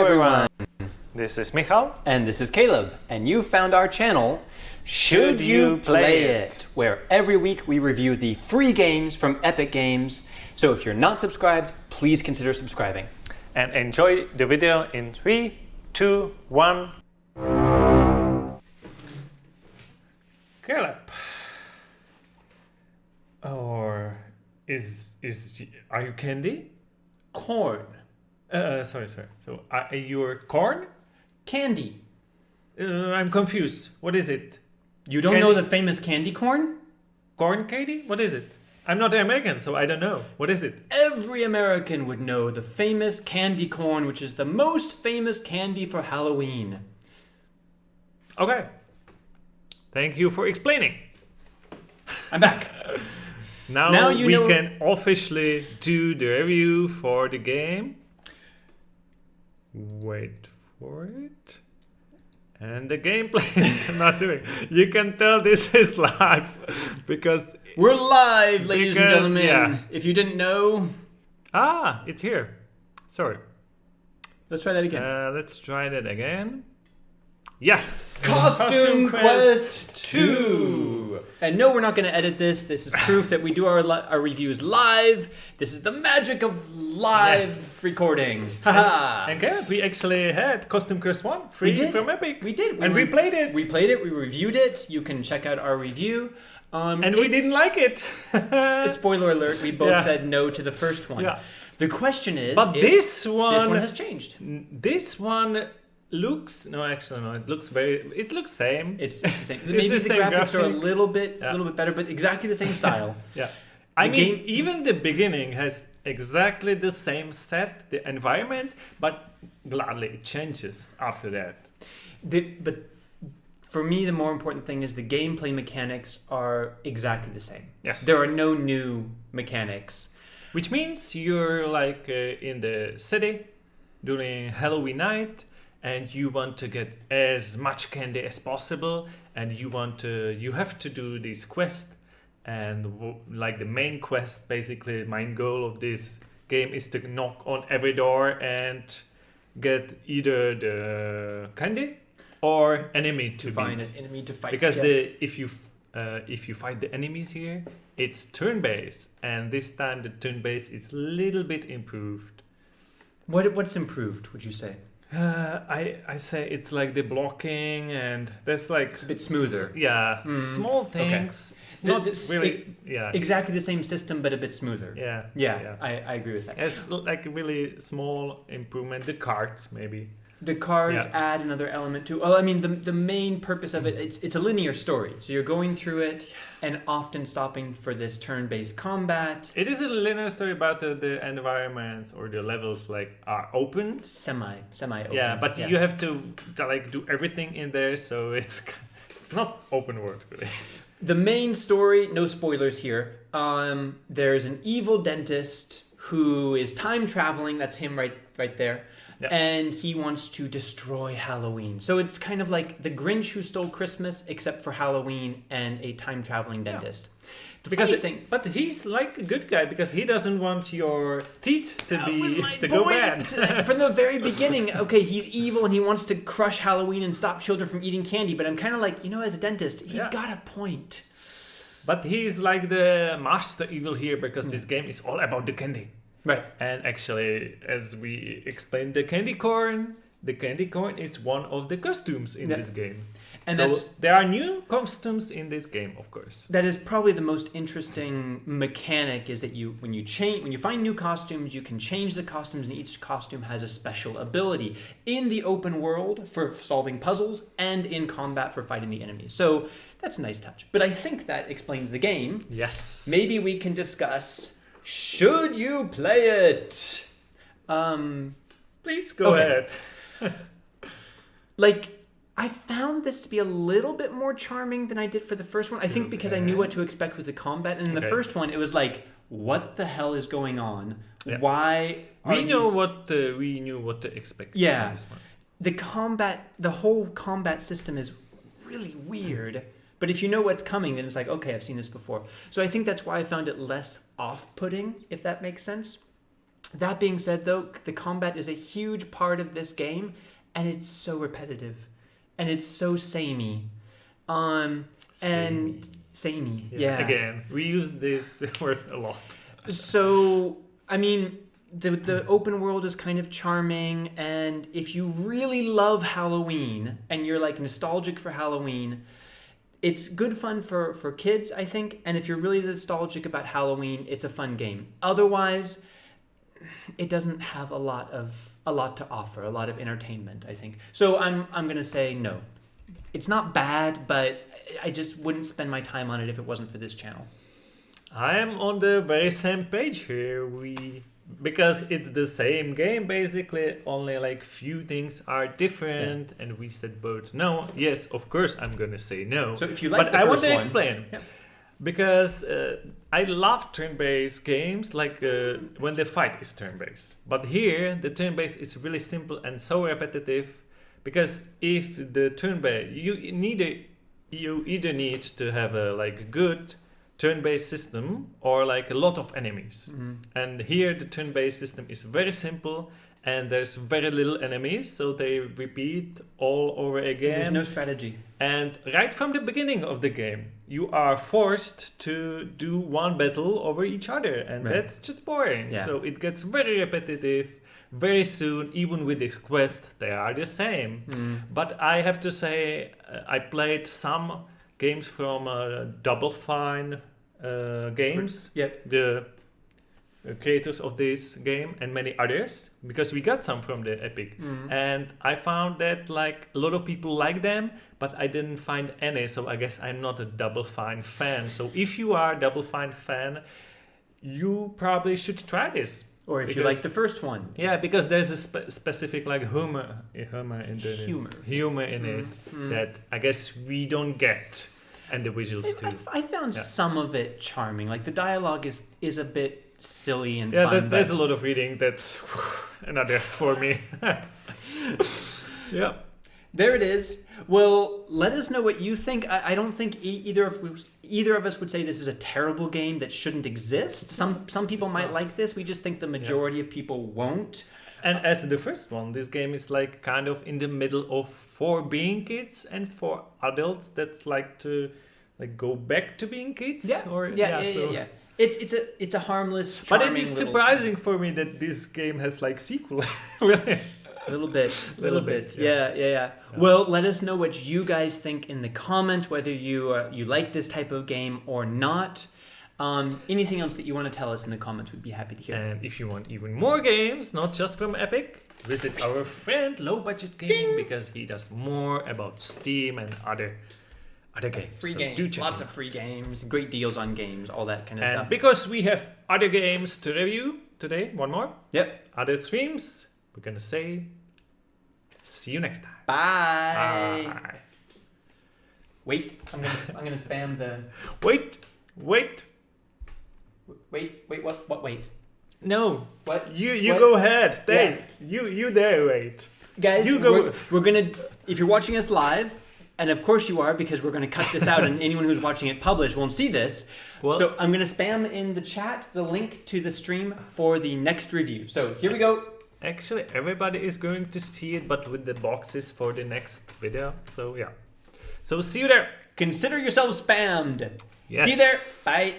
everyone! This is Michal. And this is Caleb. And you found our channel, Should You Play It? Where every week we review the free games from Epic Games. So if you're not subscribed, please consider subscribing. And enjoy the video in 3, 2, 1. Caleb. Or are you candy? Corn. Sorry. So are you corn? Candy. I'm confused. What is it? You don't know the famous candy corn? Corn candy? What is it? I'm not American, so I don't know. What is it? Every American would know the famous candy corn, which is the most famous candy for Halloween. Okay. Thank you for explaining. I'm back. Now we can officially do the review for the game. Wait for it. And the gameplay is not doing. You can tell this is live because we're live, ladies and gentlemen. Yeah. If you didn't know, it's here. Sorry. Let's try that again. Let's try that again. Yes! Costume Quest 2! And no, we're not going to edit this. This is proof that we do our reviews live. This is the magic of live recording. Haha! And Garrett, we actually had Costume Quest 1 free from Epic. We did. We played it. We played it. We reviewed it. You can check out our review. And we didn't like it. Spoiler alert, we both said no to the first one. Yeah. The question is, but this one has changed. This one looks it looks same. It's the same. Maybe the graphics are a little bit better, but exactly the same style. Yeah. I mean, even the beginning has exactly the same set, the environment, but gladly it changes after that. But for me, the more important thing is the gameplay mechanics are exactly the same. Yes. There are no new mechanics. Which means you're like in the city during Halloween night, and you want to get as much candy as possible, and you have to do this quest, and like the main quest, basically the main goal of this game is to knock on every door and get either the candy or enemy to find an enemy to fight. Because if you fight the enemies here, it's turn-based, and this time the turn-based is a little bit improved. What's improved, would you say? I say it's like the blocking, and there's like it's a bit smoother. Small things. Okay. It's not really exactly the same system, but a bit smoother. Yeah. I agree with that. It's like a really small improvement. The cards maybe. The cards add another element to. Well, I mean, the main purpose of it's a linear story, so you're going through it and often stopping for this turn-based combat. It is a linear story about the environments or the levels are open, semi-open. Yeah, but you have to do everything in there, so it's not open world really. The main story, no spoilers here. There's an evil dentist who is time traveling. That's him right there. Yeah. And he wants to destroy Halloween. So it's kind of like the Grinch who stole Christmas, except for Halloween and a time-traveling dentist. But he's like a good guy because he doesn't want your teeth to go bad. From the very beginning, okay, he's evil and he wants to crush Halloween and stop children from eating candy. But I'm kind of like, as a dentist, he's got a point. But he's like the master evil here because this game is all about the candy. Right. And actually, as we explained, the candy corn is one of the costumes in this game. And so there are new costumes in this game, of course. That is probably the most interesting mechanic, is that when you find new costumes, you can change the costumes, and each costume has a special ability in the open world for solving puzzles and in combat for fighting the enemies. So that's a nice touch. But I think that explains the game. Yes. Maybe we can discuss, should you play it? Please go ahead. I found this to be a little bit more charming than I did for the first one. I think because I knew what to expect with the combat. And in the first one, it was like, what the hell is going on? Yeah. Why are we knew what to expect. Yeah. From this one. The whole combat system is really weird. But if you know what's coming, then it's like, okay, I've seen this before. So I think that's why I found it less off-putting, if that makes sense. That being said, though, the combat is a huge part of this game, and it's so repetitive, and it's so samey. And samey, yeah. Again, we use this word a lot. So, I mean, the open world is kind of charming, and if you really love Halloween and you're like nostalgic for Halloween, it's good fun for kids, I think. And if you're really nostalgic about Halloween, it's a fun game. Otherwise, it doesn't have a lot to offer, a lot of entertainment, I think. So I'm gonna say no. It's not bad, but I just wouldn't spend my time on it if it wasn't for this channel. I am on the very same page here. Because it's the same game basically, only like few things are different, and we said both no. Yes, of course I'm gonna say no. So if you like, but the I want first to one, explain. Yeah. Because I love turn-based games, like when the fight is turn-based. But here, the turn-based is really simple and so repetitive. Because if the turn-based, you either need to have a like good turn-based system or like a lot of enemies. Mm-hmm. And here the turn-based system is very simple and there's very little enemies, so they repeat all over again. There's no strategy. And right from the beginning of the game, you are forced to do one battle over each other, and that's just boring. Yeah. So it gets very repetitive. Very soon, even with this quest, they are the same. But I have to say, I played some games from Double Fine Games, the creators of this game, and many others, because we got some from the Epic. And I found that like a lot of people like them, but I didn't find any, so I guess I'm not a Double Fine fan. So if you are a Double Fine fan, you probably should try this. Or if you like the first one. Yeah, because there's a specific like humor in it that I guess we don't get, and the visuals too. I found some of it charming. Like the dialogue is a bit silly and fun. Yeah, there's a lot of reading that's another for me. Yeah. There it is. Well, let us know what you think. I don't think either of us would say this is a terrible game that shouldn't exist. Some people might like this. We just think the majority of people won't. And as the first one, this game is like kind of in the middle of for being kids and for adults that's like to like go back to being kids. Yeah. It's a harmless, charming. But it is surprising for me that this game has like sequel. Really. Little bit. Yeah. Well, let us know what you guys think in the comments, whether you like this type of game or not. Anything else that you want to tell us in the comments, we'd be happy to hear. And if you want even more games, not just from Epic, visit our friend Low Budget Gaming, because he does more about Steam and other games. Free games, lots of free games, great deals on games, all that kind of stuff. Because we have other games to review today, one more. Yep. Other streams, we're gonna say see you next time. Bye. Bye. Wait, I'm gonna spam the. Wait. Wait. What? Wait. No. What? You what? go ahead. Stay. Yeah. You there. Wait. Guys, you go. We're gonna. If you're watching us live, and of course you are, because we're gonna cut this out, and anyone who's watching it published won't see this. Well, so I'm gonna spam in the chat the link to the stream for the next review. So here we go. Actually, everybody is going to see it, but with the boxes for the next video. So yeah. So see you there. Consider yourself spammed. Yes. See you there. Bye.